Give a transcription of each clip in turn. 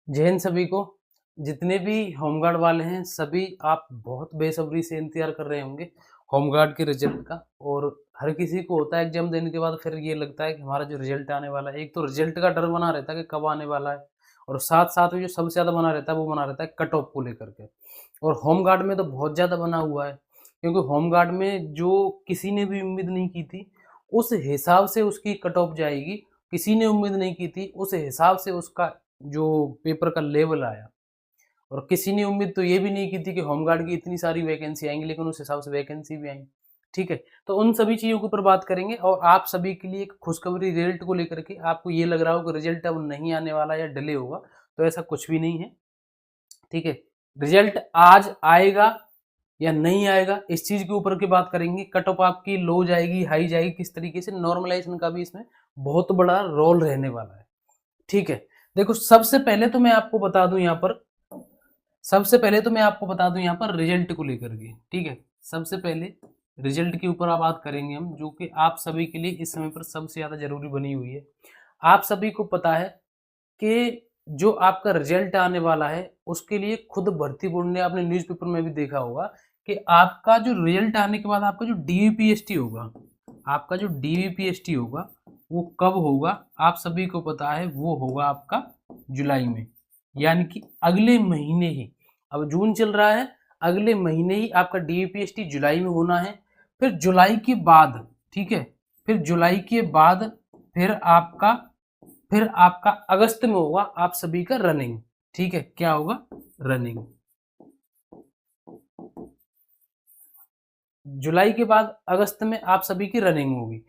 जय हिंद सभी को। जितने भी होमगार्ड वाले हैं सभी आप बहुत बेसब्री से इंतजार कर रहे होंगे होमगार्ड के रिजल्ट का। और हर किसी को होता है एग्जाम देने के बाद फिर ये लगता है कि हमारा जो रिजल्ट आने वाला है, एक तो रिजल्ट का डर बना रहता है कि कब आने वाला है, और साथ साथ में जो सबसे ज़्यादा बना रहता है वो बना रहता है कट ऑफ को लेकर के। और होमगार्ड में तो बहुत ज़्यादा बना हुआ है, क्योंकि होमगार्ड में जो किसी ने भी उम्मीद नहीं की थी उस हिसाब से उसकी कट ऑफ जाएगी। किसी ने उम्मीद नहीं की थी उस हिसाब से उसका जो पेपर का लेवल आया। और किसी ने उम्मीद तो ये भी नहीं की थी कि होमगार्ड की इतनी सारी वैकेंसी आएंगी, लेकिन उस हिसाब से वैकेंसी भी आई। ठीक है, तो उन सभी चीज़ों के ऊपर बात करेंगे। और आप सभी के लिए एक खुशखबरी रिजल्ट को लेकर के, आपको ये लग रहा हो कि रिजल्ट अब नहीं आने वाला या डिले होगा, तो ऐसा कुछ भी नहीं है। ठीक है, रिजल्ट आज आएगा या नहीं आएगा इस चीज के ऊपर की बात करेंगे। कट ऑफ आपकी लो जाएगी, हाई जाएगी, किस तरीके से, नॉर्मलाइजेशन का भी इसमें बहुत बड़ा रोल रहने वाला है। ठीक है, देखो सबसे पहले तो मैं आपको बता दूं यहाँ पर रिजल्ट को लेकर के। ठीक है, सबसे पहले रिजल्ट के ऊपर आप बात करेंगे हम, जो कि आप सभी के लिए इस समय पर सबसे ज्यादा जरूरी बनी हुई है। आप सभी को पता है कि जो आपका रिजल्ट आने वाला है उसके लिए खुद भर्ती बोर्ड ने, आपने न्यूज़पेपर में भी देखा होगा कि आपका जो रिजल्ट आने के बाद आपका जो डीवीपीएसटी होगा, आपका जो डीवीपीएसटी होगा वो कब होगा आप सभी को पता है, वो होगा आपका जुलाई में, यानी कि अगले महीने ही। अब जून चल रहा है, अगले महीने ही आपका डीवीपीएसटी जुलाई में होना है। फिर जुलाई के बाद, ठीक है, फिर जुलाई के बाद फिर आपका अगस्त में होगा आप सभी का रनिंग। ठीक है, क्या होगा, रनिंग। जुलाई के बाद अगस्त में आप सभी की रनिंग होगी।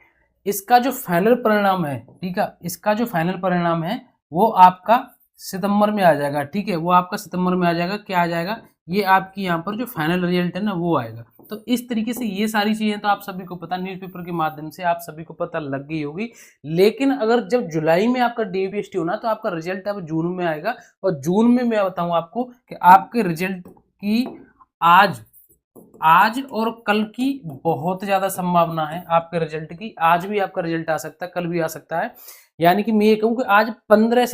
इसका जो फाइनल परिणाम है, ठीक है, इसका जो फाइनल परिणाम है वो आपका सितंबर में आ जाएगा। ठीक है, वो आपका सितंबर में आ जाएगा। क्या आ जाएगा, ये आपकी यहाँ पर जो फाइनल रिजल्ट है ना वो आएगा। तो इस तरीके से ये सारी चीजें तो आप सभी को पता, न्यूज़पेपर के माध्यम से आप सभी को पता लग गई होगी। लेकिन अगर जब जुलाई में आपका डीवीपीएसटी होना तो आपका रिजल्ट अब जून में आएगा। और जून में मैं बताऊं आपको कि आपके रिजल्ट की आज आज और कल की बहुत ज्यादा संभावना है। आपके रिजल्ट की आज भी आपका रिजल्ट आ सकता है, कल भी आ सकता है। यानी कि मैं ये कहूं कि आज 15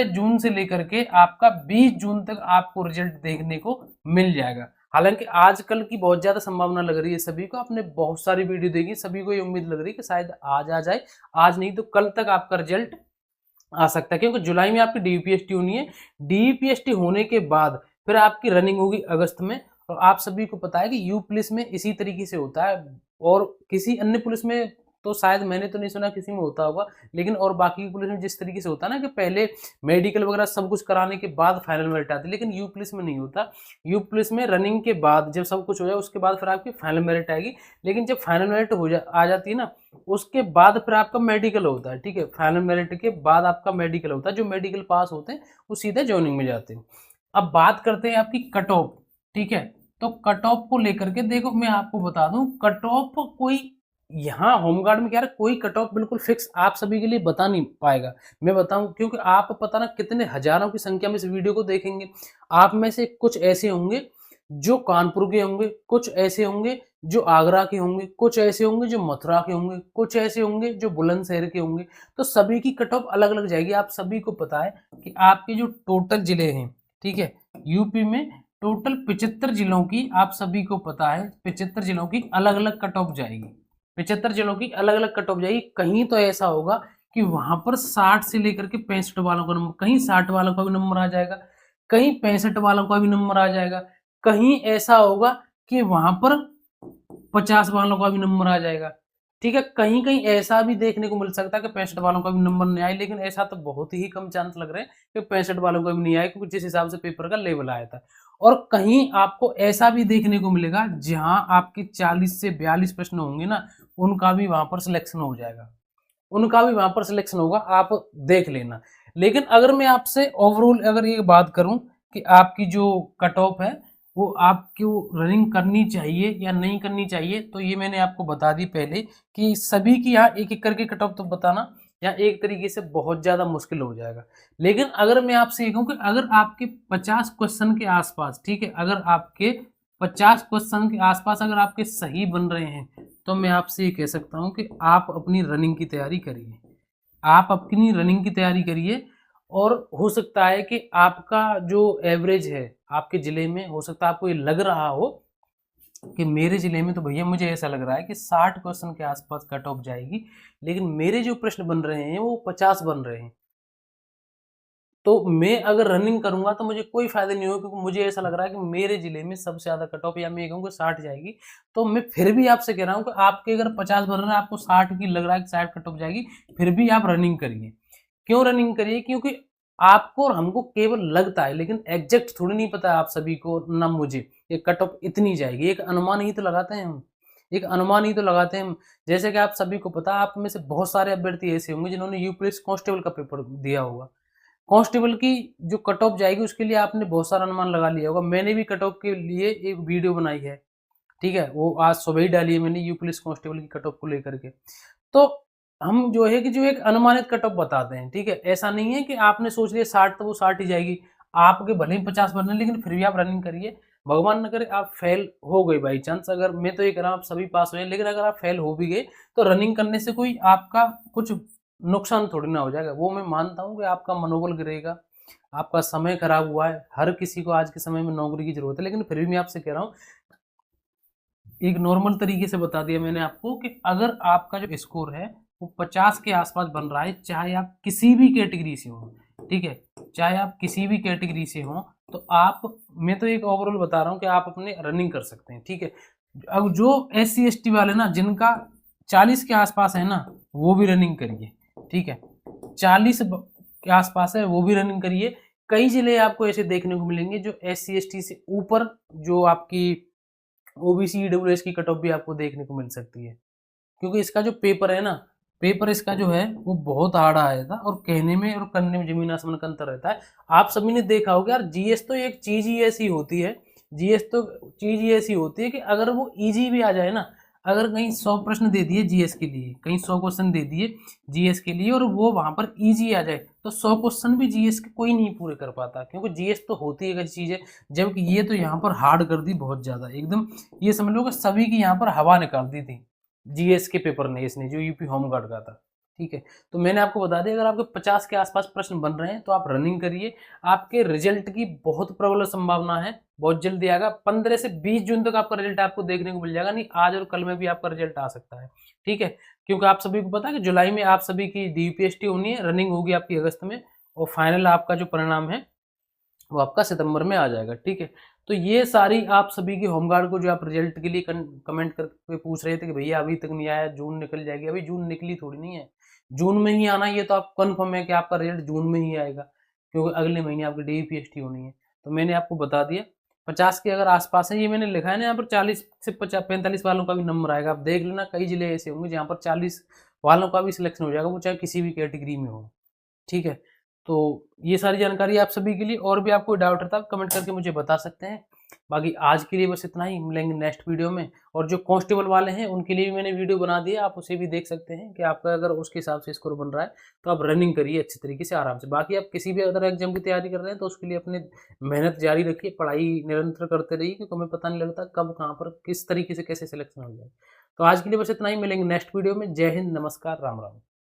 जून से लेकर के आपका 20 जून तक आपको रिजल्ट देखने को मिल जाएगा। हालांकि आजकल की बहुत ज्यादा संभावना लग रही है सभी को, आपने बहुत सारी वीडियो देखी, सभी को ये उम्मीद लग रही है कि शायद आज आ जाए, आज नहीं तो कल तक आपका रिजल्ट आ सकता है। क्योंकि जुलाई में आपकी डीपीएसटी होनी है, डीपीएसटी होने के बाद फिर आपकी रनिंग होगी अगस्त में। और आप सभी को पता है कि यू पुलिस में इसी तरीके से होता है, और किसी अन्य पुलिस में तो शायद मैंने तो नहीं सुना किसी में होता होगा, लेकिन और बाकी की पुलिस में जिस तरीके से होता है ना कि पहले मेडिकल वगैरह सब कुछ कराने के बाद फाइनल मेरिट आती है, लेकिन यू पुलिस में नहीं होता। यू पुलिस में रनिंग के बाद जब सब कुछ हो जाए उसके बाद फिर आपकी फाइनल मेरिट आएगी। लेकिन जब फाइनल मेरिट आ जाती है ना, उसके बाद फिर आपका मेडिकल होता है। ठीक है, फाइनल मेरिट के बाद आपका मेडिकल होता है। जो मेडिकल पास होते हैं वो सीधे ज्वाइनिंग में जाते हैं। अब बात करते हैं आपकी कट ऑफ। ठीक है, तो कट ऑफ को लेकर के देखो मैं आपको बता दूं, कट ऑफ कोई यहाँ होमगार्ड में क्या है, कोई कट ऑफ बिल्कुल फिक्स आप सभी के लिए बता नहीं पाएगा। मैं बताऊं, क्योंकि आप पता ना कितने हजारों की संख्या में इस वीडियो को देखेंगे। आप में से कुछ ऐसे होंगे जो कानपुर के होंगे, कुछ ऐसे होंगे जो आगरा के होंगे, कुछ ऐसे होंगे जो मथुरा के होंगे, कुछ ऐसे होंगे जो बुलंदशहर के होंगे। तो सभी की कट ऑफ अलग अलग जाएगी। आप सभी को पता है कि आपके जो टोटल जिले हैं, ठीक है, यूपी में टोटल 75 जिलों की, आप सभी को पता है 75 जिलों की अलग अलग कट ऑफ जाएगी। 75 जिलों की अलग अलग कट ऑफ जाएगी। कहीं तो ऐसा होगा कि वहां पर 60 से लेकर के 65 वालों का नंबर, कहीं 60 वालों का भी नंबर आ जाएगा, कहीं 65 वालों का भी नंबर आ जाएगा, कहीं ऐसा होगा कि वहां पर 50 वालों का भी नंबर आ जाएगा। ठीक है, कहीं कहीं ऐसा भी देखने को मिल सकता है कि 65 वालों का भी नंबर नहीं आए, लेकिन ऐसा तो बहुत ही कम चांस लग रहे हैं कि 65 वालों का भी नहीं आए, क्योंकि जिस हिसाब से पेपर का लेवल आया था। और कहीं आपको ऐसा भी देखने को मिलेगा जहां आपके 40 से 42 प्रश्न होंगे ना, उनका भी वहां पर सिलेक्शन हो जाएगा, उनका भी वहां पर सिलेक्शन होगा, आप देख लेना। लेकिन अगर मैं आपसे ओवरऑल अगर ये बात करूं कि आपकी जो कट ऑफ है वो आपको रनिंग करनी चाहिए या नहीं करनी चाहिए, तो ये मैंने आपको बता दी पहले कि सभी की यहाँ एक एक करके कट ऑफ तो बताना यहाँ एक तरीके से बहुत ज़्यादा मुश्किल हो जाएगा। लेकिन अगर मैं आपसे ये कहूँ कि अगर आपके 50 क्वेश्चन के आसपास, ठीक है, अगर आपके 50 क्वेश्चन के आसपास अगर आपके सही बन रहे हैं, तो मैं आपसे ये कह सकता हूँ कि आप अपनी रनिंग की तैयारी करिए, आप अपनी रनिंग की तैयारी करिए। और हो सकता है कि आपका जो एवरेज है आपके ज़िले में, हो सकता है आपको ये लग रहा हो कि मेरे ज़िले में तो भैया मुझे ऐसा लग रहा है कि 60 क्वेश्चन के आसपास कट ऑफ जाएगी, लेकिन मेरे जो प्रश्न बन रहे हैं वो 50 बन रहे हैं। तो मैं अगर रनिंग करूँगा तो मुझे कोई फ़ायदा नहीं होगा, क्योंकि मुझे ऐसा लग रहा है कि मेरे ज़िले में सबसे ज़्यादा कट ऑफ, या मैं ये कहूँ कि 60 जाएगी। तो मैं फिर भी आपसे कह रहा हूँ कि आपके अगर 50 बन रहा है, आपको 60 की लग रहा है कि 60 कट ऑफ जाएगी, फिर भी आप रनिंग करिए। क्यों रनिंग करिए? क्योंकि आपको और हमको केवल लगता है, लेकिन एग्जैक्ट थोड़ी नहीं पता है आप सभी को, ना मुझे, ये कट ऑफ इतनी जाएगी। एक अनुमान ही तो लगाते हैं हम, एक अनुमान ही तो लगाते हैं हम। जैसे कि आप सभी को पता है, आप में से बहुत सारे अभ्यर्थी ऐसे होंगे जिन्होंने यूपी कांस्टेबल का पेपर दिया होगा। कांस्टेबल की जो कट ऑफ जाएगी उसके लिए आपने बहुत सारा अनुमान लगा लिया होगा। मैंने भी कट ऑफ के लिए एक वीडियो बनाई है, ठीक है, वो आज सुबह ही डाली है मैंने, यूपी पुलिस कांस्टेबल की कट ऑफ को लेकर के। तो हम जो है कि जो एक अनुमानित कट ऑफ बताते हैं, ठीक है, ऐसा नहीं है कि आपने सोच लिया 60 तो वो 60 ही जाएगी। आपके भले ही 50 बनने, लेकिन फिर भी आप रनिंग करिए। भगवान न करे आप फेल हो गए बाई चांस, अगर मैं तो ये कह रहा हूँ आप सभी पास हुए, लेकिन अगर आप फेल हो भी गए तो रनिंग करने से कोई आपका कुछ नुकसान थोड़ी ना हो जाएगा। वो मैं मानता हूँ कि आपका मनोबल गिरेगा, आपका समय खराब हुआ है। हर किसी को आज के समय में नौकरी की जरूरत है, लेकिन फिर भी मैं आपसे कह रहा हूँ, एक नॉर्मल तरीके से बता दिया मैंने आपको कि अगर आपका जो स्कोर है वो 50 के आसपास बन रहा है, चाहे आप किसी भी कैटेगरी से हो, ठीक है, चाहे आप किसी भी कैटेगरी से हो, तो आप, मैं तो एक ओवरऑल बता रहा हूँ कि आप अपने रनिंग कर सकते हैं, ठीक है। अब जो SC ST वाले ना, जिनका 40 के आसपास है ना, वो भी रनिंग करिए, ठीक है। 40 के आसपास है वो भी रनिंग करिए। कई जिले आपको ऐसे देखने को मिलेंगे जो SC ST से ऊपर, जो आपकी OBC EWS की कट ऑफ भी आपको देखने को मिल सकती है, क्योंकि इसका जो पेपर है ना, पेपर इसका जो है वो बहुत हार्ड आया था, और कहने में और करने में जमीन आसमान का अंतर रहता है। आप सभी ने देखा होगा यार, जीएस तो एक चीज ही ऐसी होती है, जीएस तो चीज ही ऐसी होती है कि अगर वो इजी भी आ जाए ना, अगर कहीं 100 प्रश्न दे दिए जीएस के लिए, कहीं 100 क्वेश्चन दे दिए जीएस के लिए, और वो वहां पर इजी आ जाए, तो 100 क्वेश्चन भी जीएस के कोई नहीं पूरे कर पाता, क्योंकि जीएस तो होती है एक चीज है। जबकि ये तो यहाँ पर हार्ड कर दी बहुत ज्यादा एकदम, ये समझ लो कि सभी की यहाँ पर हवा निकाल दी थी जीएस के पेपर ने, इसने जो यूपी होम गार्ड का था, ठीक है। तो मैंने आपको बता दिया, अगर आपके 50 के आसपास प्रश्न बन रहे हैं तो आप रनिंग करिए। आपके रिजल्ट की बहुत प्रबल संभावना है, बहुत जल्दी आएगा। 15 से 20 जून तक आपका रिजल्ट आपको देखने को मिल जाएगा, नहीं आज और कल में भी आपका रिजल्ट आ सकता है, ठीक है। क्योंकि आप सभी को पता है कि जुलाई में आप सभी की DPST होनी है, रनिंग होगी आपकी अगस्त में, और फाइनल आपका जो परिणाम है वो आपका सितंबर में आ जाएगा, ठीक है। तो ये सारी आप सभी की होमगार्ड को जो आप रिजल्ट के लिए कमेंट करके पूछ रहे थे कि भैया अभी तक नहीं आया, जून निकल जाएगी, अभी जून निकली थोड़ी नहीं है, जून में ही आना, ये तो आप कंफर्म है कि आपका रिजल्ट जून में ही आएगा, क्योंकि अगले महीने आपकी DPST होनी है। तो मैंने आपको बता दिया 50 के अगर आसपास है, ये मैंने लिखा है ना यहाँ पर, 40 से 45 वालों का भी नंबर आएगा। आप देख लेना, कई जिले ऐसे होंगे जहाँ पर 40 वालों का भी सिलेक्शन हो जाएगा, वो चाहे किसी भी कैटेगरी में हो, ठीक है। तो ये सारी जानकारी आप सभी के लिए, और भी आपको डाउट रहता है कमेंट करके मुझे बता सकते हैं। बाकी आज के लिए बस इतना ही, मिलेंगे नेक्स्ट वीडियो में। और जो कांस्टेबल वाले हैं उनके लिए भी मैंने वीडियो बना दिया, आप उसे भी देख सकते हैं कि आपका अगर उसके हिसाब से स्कोर बन रहा है तो आप रनिंग करिए अच्छी तरीके से, आराम से। बाकी आप किसी भी अदर एग्जाम की तैयारी कर रहे हैं तो उसके लिए अपने मेहनत जारी रखिए, पढ़ाई निरंतर करते रहिए, क्योंकि हमें पता नहीं लगता कब कहाँ पर किस तरीके से कैसे सिलेक्शन हो जाए। तो आज के लिए बस इतना ही, मिलेंगे नेक्स्ट वीडियो में। जय हिंद, नमस्कार, राम राम।